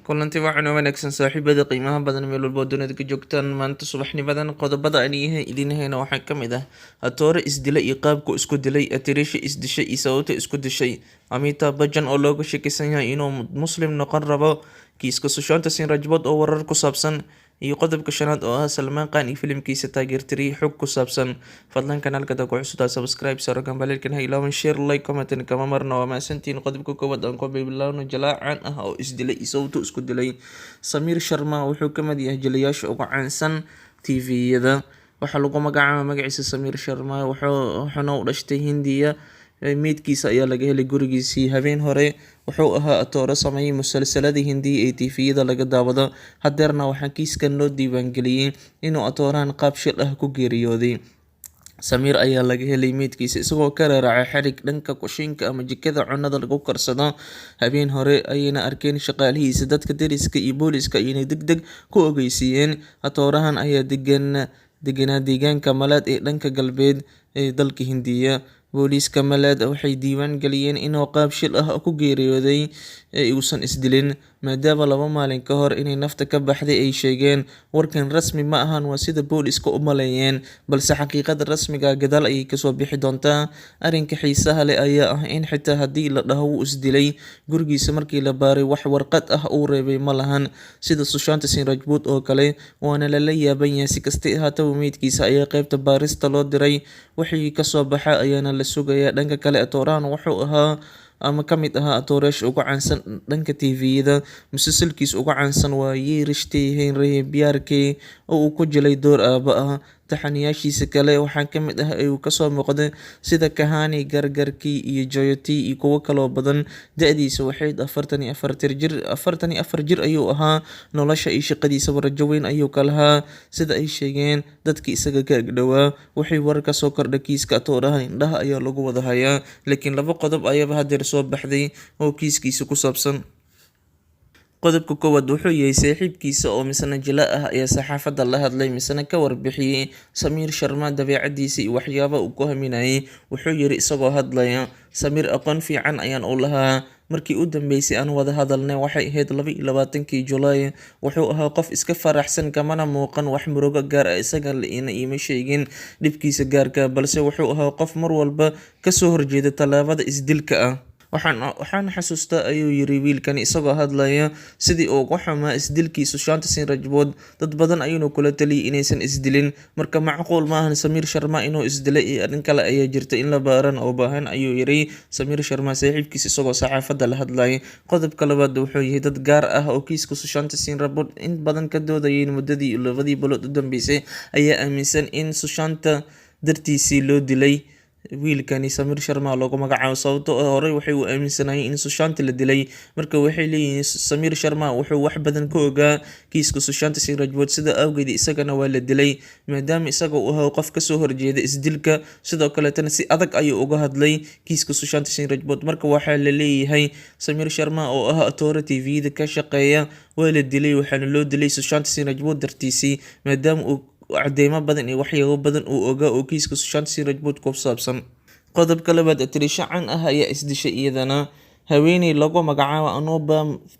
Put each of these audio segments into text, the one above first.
kulanti waxaan wanaagsan saaxiibada qiimaha badan meel walbo dunida ka joogtaan maanta subaxnimadan qodobada aan idiin hayna waxaa ka mid ah atoore isdilay iyo qaabku isku dilay atirisha isdishay iyo sababta isku dishay Amitabh Bachchan oo looga shakisan yahay inuu muslim noqon rabo kiiska Sushant Singh Rajput oo warar ku saabsan iyo qodobka shanaad oo ah Salman Khan iyo filimkiisa taageertay xog ku saabsan fadlan kanaalka ku cusub subscribe saro gambalelkan ha ilaawan share like comment kama marna waa maasantiin qodobka koowaad aan ku bilaawno jalaacan ah oo isdilay sababta isku dilay Samir Sharma wuxuu ka mid yahay jilayaasha ugu caansan TV-yada waxaa lagu magacaabaa magaciisa Samir Sharma wuxuuna u dhashtay Hindiya meydkiisa ayaa laga helay gurigiisii habeen hore wuxuu ahaa atoore sameeyay musalsalada Hindiya ee TV-yada laga daawado hadeerna waxaa kiiskan loo diiwaangeliyay inuu atoorahan qaab shil ah ku geeriyooday Samir ayaa laga helay meydkiisa isagoo ka raacay xarig dhanka kushiinka ama jikada cunada lagu karsado habeen hore ayayna arkeen shaqaalihiisa dadka deriska iyo booliska ayayna degdeg ku ogeysiiyeen atoorahan ayaa deganaa deegaanka Malad ee dhanka galbeed ee dalka Hindiya booliska Malad waxay diiwaan galiyeen inuu qaab shil ah ku geeriyooday uusan isdilin maadaama 2 maalin ka hor inay nafta ka baxday ay sheegeen warkan rasmi ma ahan waa sida booliska u maleeyeen balse xaqiiqada rasmiga gadaal ayay kasoo bixi doontaa arrinka xiisaha leh ayaa ah in xitaa haddii la dhaho wuu isdilay gurigiisa markii la baaray wax warqad ah uu reebay ma lahan sida Sushant Singh Rajput oo kale waana la yaaban yahay si kasta ahaataba meydkiisa ayaa qaybta baarista loo diray wixii kasoo baxa ayaana la sugayaa dhanka kale atoorahan wuxuu ahaa ama ka mid ahaa atooreyaasha ugu caansan dhanka TV-yada musalsalkiisa ugu caansan waa Ye Rishte Hain Rahe Pyar Ke oo uu ku jilay door aaba ah taxaniyaashiisa kale waxaa ka mid ah ay kasoo muuqday sida Kahani Gargarki iyo Jayoti iyo kuwo kaloo badan da'diisa waxay 44 jir ayuu ahaa nolosha iyo shaqadiisa rajo weyn ayuu ka lahaa sida ay sheegeen dadkii isaga ka agdhawaa waxay warar ka soo kordhay kiiska atoorahan indhaha ayaa lagu wada hayaa laakiin 2 qodob ayaa hadeer soo baxday oo kiiskiisa ku saabsan qodobka koowaad wuxuu yahay saaxiibkiisa oo misna jila ah ayaa saxaafadda la hadlay misna ka warbixiyay Samir Sharma dabeecadiisa iyo waxyaabo uu ku haminayay wuxuu yiri isagoo hadlaya Samir aqoon fiican ayaan u lahaa markii u dambeysay aan wada hadalnay waxay ahayd 22 July wuxuu ahaa qof iska faraxsan kamana muuqan wax murugo gaar ah isaga ima sheegin dhibkiisa gaarka balse wuxuu ahaa qof mar walba ka soo horjeeda talaabada isdilka ah waxaan xasuustaa ayuu yiri wiilkan isagoo hadlaya sidii uu ugu xumaa isdilkii Sushant Singh Rajput dad badan ayuu kula taliyay inaysan isdilin marka macquul ma ahan Samir Sharma inuu isdilay arrin kale ayaa jirta in la baaran oo baahan ayuu yiri Samir Sharma saaxiibkiisa isagoo saxaafadda la hadlay qodobka labaad wuxuu yahay dad gaar ah oo kiiska Sushant Singh Rajput in badan ka doodayeen muddadii 2 bilood u dambeysay ayaa aaminsan in Sushant dartiisii loo dilay wiilkani Samir Sharma loogu magacaabo sababtoo hore waxay u aaminsanayeen in Sushant la dilay marka waxay leeyihiin Samir Sharma wuxuu wax badan ka ogaa kiiska Sushant Singh Rajput sida awgeed isagana waa la dilay maadaama isaga uu ahaa qof ka soo horjeeda isdilka sidoo kale tan si adag ayuu uga hadlay kiiska Sushant Singh Rajput marka waxaa la leeyahay Samir Sharma oo ah atoore TV-da ka shaqeeya waa la dilay waxaana loo dilay Sushant Singh Rajput dartiisii maadaama uu cadeymo badan iyo waxyaabo badan uu ogaa oo kiiska Sushant Singh Rajput ku saabsan qodobka labaad atirisha caan ah ayaa isdishay iyadana haweeney lagu magacaabo Anuba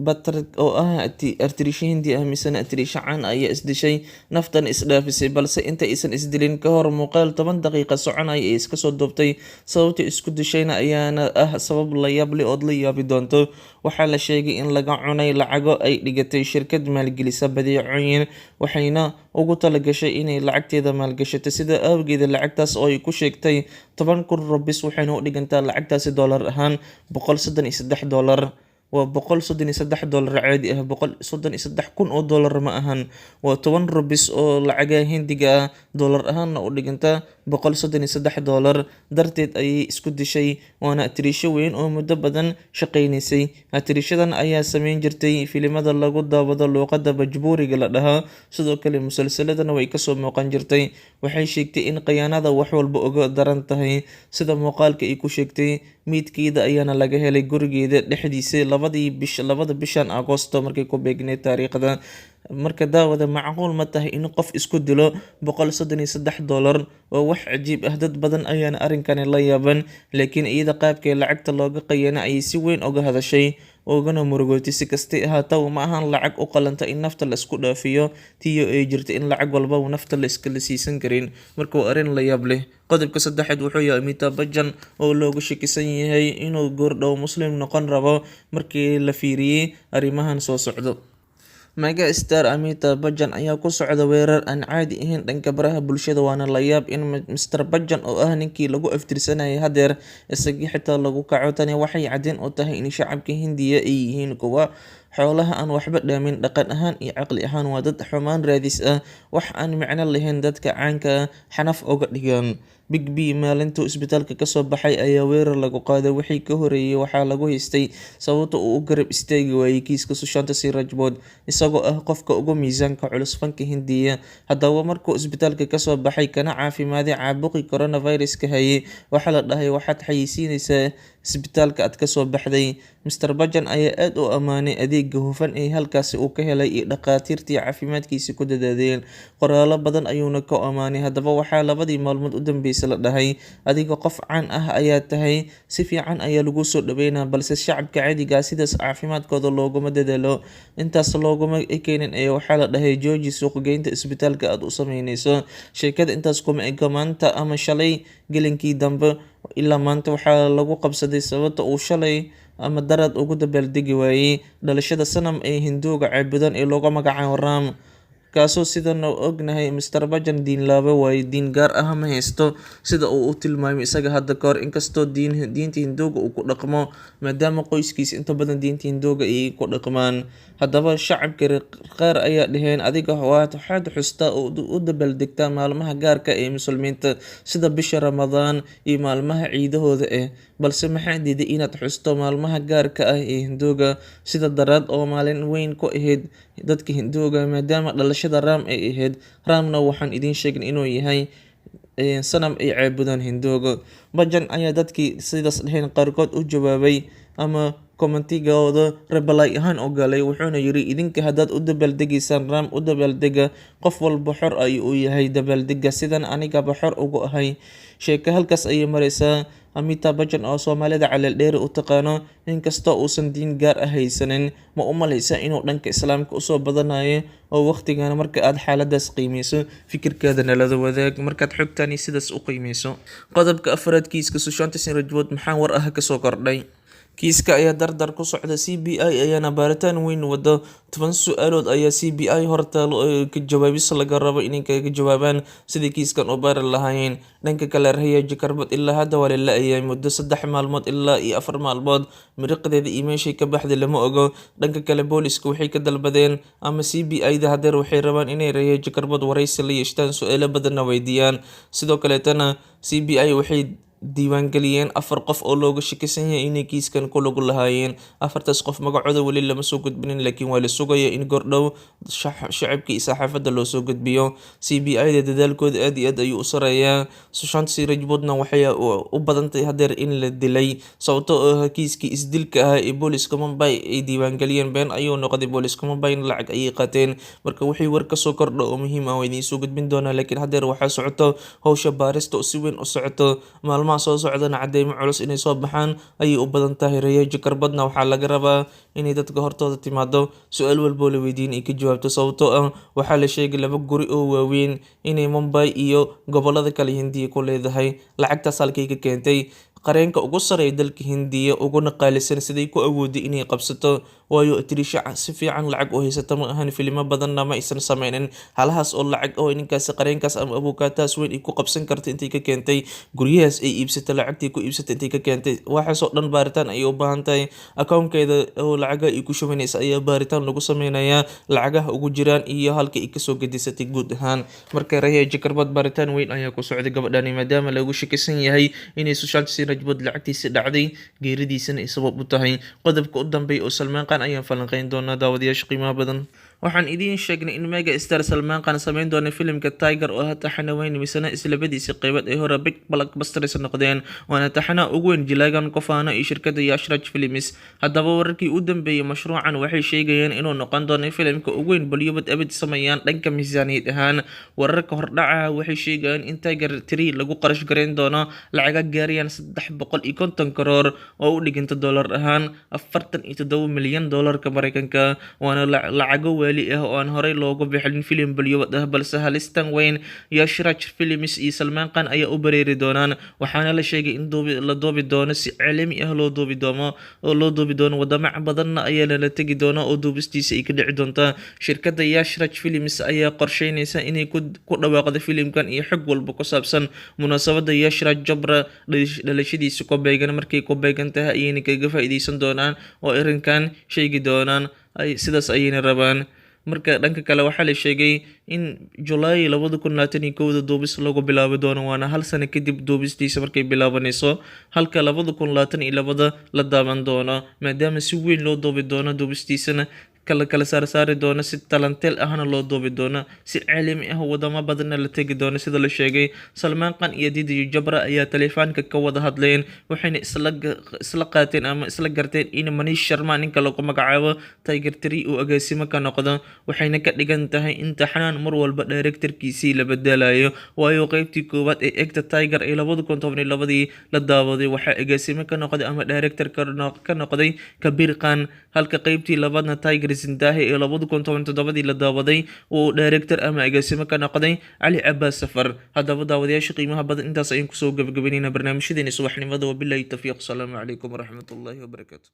Batra oo ah atirisha Hindi ah misana atirisha caan ayaa isdishay naftan isdhaafisay balse inta aysan isdilin ka hor muuqaal 10 daqiiqo soconaya ay iska soo duubtay sababta isku dishayna ayaana ah sabab la yaab leh oo la yaabi doonto waxaa la sheegay in laga cunay lacago ay dhigatay shirkad maalgelisa badeecooyin waxayna ugu talagashay inay lacagteeda maalgashato sida awgeeda lacagtaas oo ay ku sheegtay 10,000 rupees waxayna u dhigantaa lacagtaasi dollar ahaan $133 waa $133 caadi ah $133,000 oo dollar ma ahan waa 10 rupees oo lacaga Hindiga ah dollar ahaanna u dhiganta $133 darteed ayay isku dishay waana atirisho weyn oo muddo badan shaqeynaysay atirishadan ayaa sameyn jirtay filimada lagu daawado luqadda Bhojpuriga la dhahaa sidoo kale musalsaladana way kasoo muuqan jirtay waxay sheegtay in khiyaanada wax walba uga daran tahay sida muuqaalka ay ku sheegtay meydkeeda ayaana laga helay gurigeeda dhexdiisa 2 bishan Agoosto markay ku beegneed taariikhda marka daawada macquul ma tahay in qof isku dilo $133 oo wax cajiib ah dad badan ayaana arrinkan la yaaban laakiin iyada qaabkay lacagta looga qayana ay si weyn uga hadashay ugana murugootay. Si kastay ahaataba ma ahan lacag u qalanta in nafta la isku dhaafiyo, tiyo ay jirta in lacag walba nafta la iskala siisan karin. Marka waa arrin la yaab leh. Qodobka saddexaad wuxuu yahay Amitabh Bachchan oo looga shakisan yahay inuu goordhow Muslim noqon rabo markii la fiiriyay arrimahan soo socdo. Mega star Amitabh Bachchan ayaa ku socda weerar aan caadi ahayn dhanka baraha bulshada, waana la yaab in Mr. Bachchan oo ah ninkii lagu aftirsanayay hadeer isagii xitaa lagu kaco. Tani waxay caddeyn u tahay in shacabka Hindiya ay yihiin kuwa xoolaha aan waxba dhaamin. Dhaqan ahaan iyo caqli ahaan waa dad xumaan raadis ah, wax aan micno lahayn dadka caanka xanaf uga dhigaan. Big B maalintuu isbitaalka kasoo baxay ayaa weerar lagu qaaday. Wixii ka horeeyay waxaa lagu haystay sababta uu u garab istaagi waayay kiiska Sushant Singh Rajput, isagoo ah qofka ugu miisaanka culus fanka Hindiya. Haddaba markuu isbitaalka kasoo baxay kana caafimaaday caabuqii coronavirus-ka hayay, waxaa la dhahay waxaad xayeysiinaysaa isbitaalka aad kasoo baxday. Mr. Bachchan ayaa aad u ammaanay adeega hufan ee halkaasi uu ka helay iyo dhaqaatiirtii caafimaadkiisa ku dadaadeen. Qoraallo badan ayuuna ku ammaanay. Haddaba waxaa labadii maalmood u dambeysay la dhahay, adiga qof caan ah ayaa tahay, si fiican ayaa lagu soo dhaweynaa, balse shacabka caadiga ah sidaas caafimaadkooda looguma dadaalo. Intaas looguma ekeenin ee waxaa la dhahay jooji suuqgeynta isbitaalka aad u sameyneyso. Sheekada intaas kuma eka. Maanta ama shalay gelinkii dambe ilaa maanta waxaa lagu qabsaday sababta uu shalay ama darad ugu dabaaldegi waayay dhalashada sanam ee Hinduuga caabudan ee loogu magacaabo Ram, kaasoo sidaan ognahay Mr. Bachchan diin laaba waaye, diin gaar ah ma haysto sida uu u tilmaamay isaga hadda ka hor. Inkastoo diinta Hinduuga uu ku dhaqmo, maadaama qoyskiisa inta badan diinta Hinduuga ay ku dhaqmaan. Haddaba shacabka qaar ayaa dhaheen adiga waxaad xustaa oo u dabaaldegtaa maalmaha gaarka ee muslimiinta sida bisha Ramadaan iyo maalmaha ciidahooda balse maxaa diiday inaad xusto maalmaha gaarka ah ee Hinduuga sida Darad oo maalin weyn ku ahayd dadka Hinduuga maadaama dhalashada Ram ay ahayd. Ramna waxaan idiin sheegin inuu yahay sanam ay caabudaan Hinduuga. Bachchan ayaa dadkii sidaas dhaheen qaarkood u jawaabay ama commentigooda reply ahaan u galay, wuxuuna yiri idinka haddaad u dabaaldegaysaan Ram u dabaaldega, qof walba xor ayuu u yahay dabaaldega sidan anigaba xor ugu ahay. Sheeko halkaas ayay maraysaa. Amitabh Bachchan oo Soomaalida caleel dheeri u taqaano, inkastoo uusan diin gaar ah haysanin, ma u maleysaa inuu dhanka Islaamka usoo badanayo oo waqtigan marka aad xaaladaas qiimeyso fikirkaada nala wadaag markaad xogtani sidaas u qiimeyso. Qodobka afraad kiiska Sushant Singh Rajput maxaa war ah kasoo kordhay? Kiiska ayaa dardar ku socda. CBI ayaana baaritaan weyn wado. 10 su'aalood ayaa CBI hortaalo oo ka jawaabis laga rabo inay kaga jawaabaan sidii kiiskan u baari lahaayeen. Dhanka kale Raya Jakarbat ilaa hadda waa la la'yahay muddo 3 maalmood ilaa iyo 4 maalmood. Miriqdeeda iyo meeshay ka baxday lama ogo. Dhanka kale booliska waxay ka dalbadeen ama CBI-da hadeer waxay rabaan inay Raya Jakarbat wareysi la yeeshtaan, su'aalo badanna weydiiyaan. Sidoo kaleetana CBI waxay diiwaangeliyeen 4 qof oo looga shakisan yahay inay kiiskan ku lug lahaayeen. 4taas qof magacooda weli lama soo gudbinin, laakiin waa la sugayaa in goordhow shacabka iyo saxaafadda loo soo gudbiyo. CBI-da dadaalkooda aad iyo aad ayuu u sareeyaa. Sushant Singh Rajputna waxay u badantahay hadeer in la dilay sababtoo ah kiiskii isdilka ah ee booliska Mumbai ay diiwaangeliyeen been ayuu noqday. Booliska Mumbai lacag ayay qaateen. Marka wixii war kasoo kordho oo muhiim ah waa idiin soo gudbin doonaa, laakiin hadeer waxaa socoto hawsha baarista oo si weyn u socoto. Maalmaha soo socdana cadeymo culus inay soo baxaan ayay u badan tahay. Raya Jakarbatna waxaa laga rabaa inay dadka hortooda timaado, su'aal walboo la weydiin ay ka jawaabto, sababtoo ah waxaa la sheegay 2 guri oo waaweyn inay Mumbai iyo gobolada kale Hindiya ku leedahay. Lacagtaas halkay ka keentay? qareenka ugu sareeya dalka Hindiya uguna qaalisan siday ku awoodi inay qabsato, waayo Trisha si fiican lacag u haysata ma ahan, filimo badanna ma aysan sameynin halahaas oo lacag oo ninkaasi qareenkaas ama abukaataas weyn ay ku qabsan karta intay ka keentay, guryahaas ay iibsatay, lacagtii ku iibsatay intay ka keentay, waxaas oo dhan baaritaan ay u baahan tahay. Akoonkeeda oo lacagaha ay ku shubanaysa ayaa baaritaan lagu sameynayaa, lacagaha ugu jiraan iyo halka ay kasoo gadisatay guud ahaan. Marka Raya Jakarbat baaritaan weyn ayaa ku socday gabadhani maadaama lagu shakisan yahay inay Sushant Singh Rajput lacagtiisa dhacday, geeridiisana ay sabab u tahay. Qodobka u dambeeya oo Salmaan Khan ayaan falanqeyn doonaa daawadayaasha qiimaha badan. waxaan idiin sheegnay in mega star Salman Khan samayn doono filimka Tiger oo taxana weyn misana islabadiisa qeybad ay hore big blockbusters noqdeen waana taxana ugu weyn jilaagan qofaana iyo shirkadda Yash Raj Films. haddaba wararkii u dambeeyay mashruucan waxay sheegayeen inuu noqon doono filimka ugu weyn Bollywood abid sameeyaan dhanka miisaaniyad ahaan. wararka hordhaca waxay sheegayeen in Tiger 3 lagu qarash gareyn doono lacag gaarayaan 350 karoor oo u dhiganta dollar ahaan 47 milyan dollarka Mareykanka. waana lacago wali ah oo aan horey loogu bixin filim Bollywood ah balse halistan weyn Yash Raj Films iyo Salman Khan ayaa u bareeri doonaan. waxaana la sheegay in la doobi doono si caalami ah loo doobi doono wadamo badanna ayaa la tegi doona oo duubistiisa ay ka dhici doontaa. shirkadda Yash Raj Films ayaa qorsheynaysa inay ku dhawaaqdo filimkan iyo xog walba ku saabsan munaasabadda Yash Raj Chopra dhalashadiisa ku beegan markay ku beegan tahay ayayna kaga faa'iideysan doonaan oo arrinkan sheegi doonaan sidaas ayayna rabaan. marka dhanka kale waxaa la sheegay in July 2021 duubis lagu bilaabi doono waana hal sano kadib duubistiisa markay bilaabanayso halka 2022 la daawan doono maadaama si weyn loo duubi doono duubistiisana kala saari doono si talantel ahna loo duubi doono si caalami ah wadamo badanna la tegi doono sida la sheegay. Salman Khan iyo Didi Chopra ayaa telefoonka ka wada hadleen waxayna isla qaateen ama isla garteen in Manish Sharma ninka lagu magacaabo Tiger 3 uu agaasimo ka noqdo waxayna ka dhigan tahay in taxanaan mar walba directorkiisii la bedelayo waayo qaybtii koowaad ee egta Tiger ee 2012 la daawaday waxa agaasimo ka noqday ama director ka noqday Kabir Khan halka qaybtii labaadna Tiger Zindahe ee 2017 la daawaday uu director ama agaasimo ka noqday Ali Abbas Safar. haddaba daawadayaasha qiimaha badan intaas ayaan kusoo gabagabeynayna barnaamijyadeena subaxnimada wabillahi tawfiiq. Assalaamu calaykum waraxmatullaahi wabarakaatuh.